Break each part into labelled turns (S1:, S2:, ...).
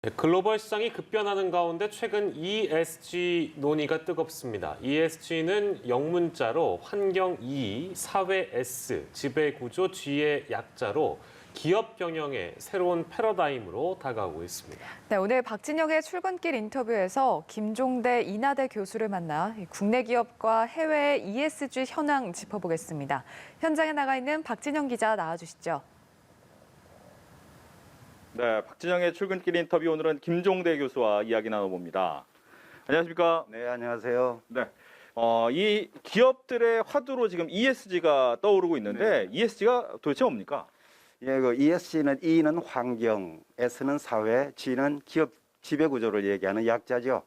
S1: 네, 글로벌 시장이 급변하는 가운데 최근 ESG 논의가 뜨겁습니다. ESG는 영문자로 환경 E, 사회 S, 지배구조 G의 약자로 기업 경영의 새로운 패러다임으로 다가오고 있습니다.
S2: 네, 오늘 박진영의 출근길 인터뷰에서 김종대 인하대 교수를 만나 국내 기업과 해외의 ESG 현황 짚어보겠습니다. 현장에 나가 있는 박진영 기자 나와주시죠.
S3: 네, 박진영의 출근길 인터뷰 오늘은 김종대 교수와 이야기 나눠봅니다. 안녕하십니까?
S4: 네, 안녕하세요.
S3: 네. 이 기업들의 화두로 지금 ESG가 떠오르고 있는데 ESG가 도대체 뭡니까?
S4: 예, 그 ESG는 E는 환경, S는 사회, G는 기업 지배구조를 얘기하는 약자죠.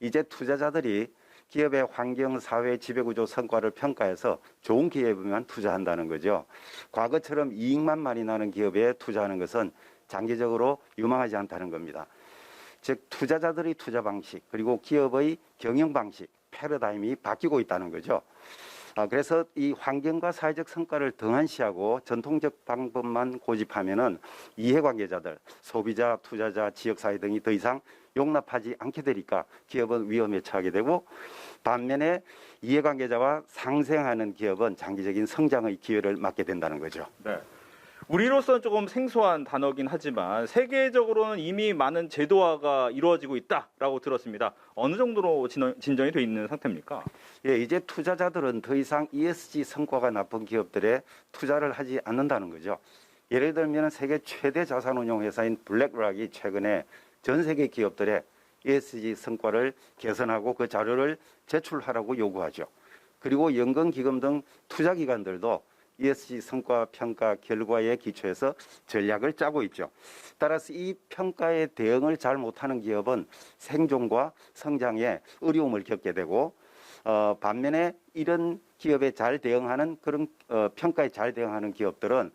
S4: 이제 투자자들이 기업의 환경, 사회, 지배구조 성과를 평가해서 좋은 기업에만 투자한다는 거죠. 과거처럼 이익만 많이 나는 기업에 투자하는 것은 장기적으로 유망하지 않다는 겁니다. 즉 투자자들의 투자 방식 그리고 기업의 경영 방식, 패러다임이 바뀌고 있다는 거죠. 그래서 이 환경과 사회적 성과를 등한시하고 전통적 방법만 고집하면은 이해관계자들, 소비자, 투자자, 지역사회 등이 더 이상 용납하지 않게 되니까 기업은 위험에 처하게 되고, 반면에 이해관계자와 상생하는 기업은 장기적인 성장의 기회를 맞게 된다는 거죠.
S3: 네. 우리로서는 조금 생소한 단어긴 하지만 세계적으로는 이미 많은 제도화가 이루어지고 있다라고 들었습니다. 어느 정도로 진전이 돼 있는 상태입니까?
S4: 예, 이제 투자자들은 더 이상 ESG 성과가 나쁜 기업들에 투자를 하지 않는다는 거죠. 예를 들면 세계 최대 자산운용 회사인 블랙락이 최근에 전 세계 기업들의 ESG 성과를 개선하고 그 자료를 제출하라고 요구하죠. 그리고 연금기금 등 투자기관들도 ESG 성과 평가 결과에 기초해서 전략을 짜고 있죠. 따라서 이 평가에 대응을 잘 못하는 기업은 생존과 성장에 어려움을 겪게 되고, 반면에 이런 기업에 잘 대응하는 그런 평가에 잘 대응하는 기업들은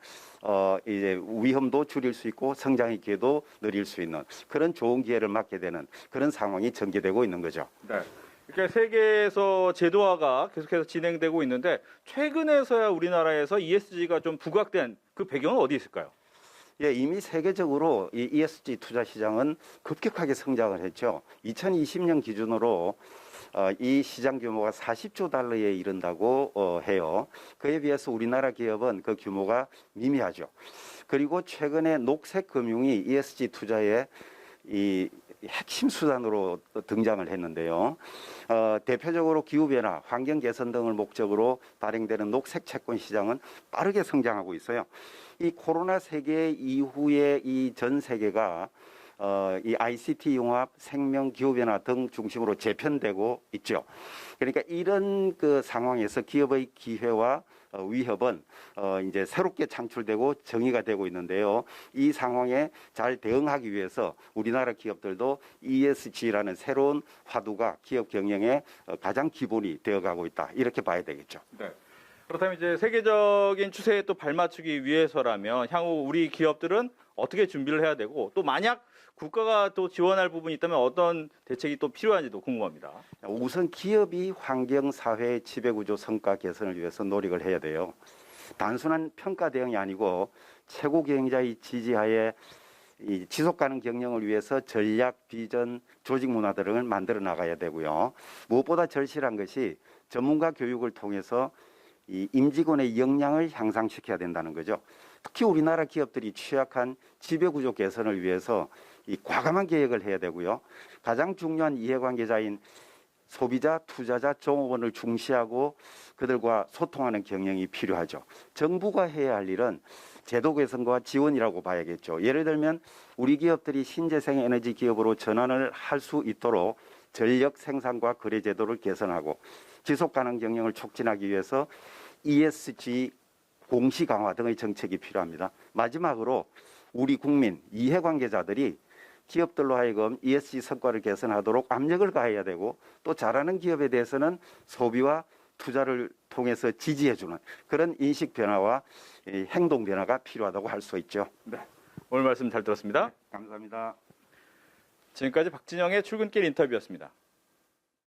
S4: 이제 위험도 줄일 수 있고 성장의 기회도 늘릴 수 있는 그런 좋은 기회를 맞게 되는 그런 상황이 전개되고 있는 거죠.
S3: 네. 그러니까 세계에서 제도화가 계속해서 진행되고 있는데 최근에서야 우리나라에서 ESG가 좀 부각된 그 배경은 어디 있을까요?
S4: 예, 이미 세계적으로 이 ESG 투자 시장은 급격하게 성장을 했죠. 2020년 기준으로 이 시장 규모가 40조 달러에 이른다고 해요. 그에 비해서 우리나라 기업은 그 규모가 미미하죠. 그리고 최근에 녹색 금융이 ESG 투자에 이 핵심 수단으로 등장을 했는데요. 대표적으로 기후변화, 환경 개선 등을 목적으로 발행되는 녹색 채권 시장은 빠르게 성장하고 있어요. 이 코로나 세계 이후에 이 전 세계가 이 ICT 융합, 생명, 기후변화 등 중심으로 재편되고 있죠. 그러니까 이런 그 상황에서 기업의 기회와 위협은 이제 새롭게 창출되고 정의가 되고 있는데요. 이 상황에 잘 대응하기 위해서 우리나라 기업들도 ESG라는 새로운 화두가 기업 경영의 가장 기본이 되어가고 있다. 이렇게 봐야 되겠죠.
S3: 네. 그렇다면 이제 세계적인 추세에 또 발맞추기 위해서라면 향후 우리 기업들은 어떻게 준비를 해야 되고 또 만약 국가가 또 지원할 부분이 있다면 어떤 대책이 또 필요한지도 궁금합니다.
S4: 우선 기업이 환경, 사회, 지배구조 성과 개선을 위해서 노력을 해야 돼요. 단순한 평가 대응이 아니고 최고 경영자의 지지하에 이 지속가능 경영을 위해서 전략, 비전, 조직 문화 등을 만들어 나가야 되고요. 무엇보다 절실한 것이 전문가 교육을 통해서 이 임직원의 역량을 향상시켜야 된다는 거죠. 특히 우리나라 기업들이 취약한 지배구조 개선을 위해서 이 과감한 계획을 해야 되고요. 가장 중요한 이해관계자인 소비자, 투자자, 종업원을 중시하고 그들과 소통하는 경영이 필요하죠. 정부가 해야 할 일은 제도 개선과 지원이라고 봐야겠죠. 예를 들면 우리 기업들이 신재생 에너지 기업으로 전환을 할 수 있도록 전력 생산과 거래 제도를 개선하고 지속가능 경영을 촉진하기 위해서 ESG 공시 강화 등의 정책이 필요합니다. 마지막으로 우리 국민, 이해관계자들이 기업들로 하여금 ESG 성과를 개선하도록 압력을 가해야 되고 또 잘하는 기업에 대해서는 소비와 투자를 통해서 지지해주는 그런 인식 변화와 행동 변화가 필요하다고 할 수 있죠.
S3: 네. 오늘 말씀 잘 들었습니다.
S4: 감사합니다.
S3: 지금까지 박진영의 출근길 인터뷰였습니다.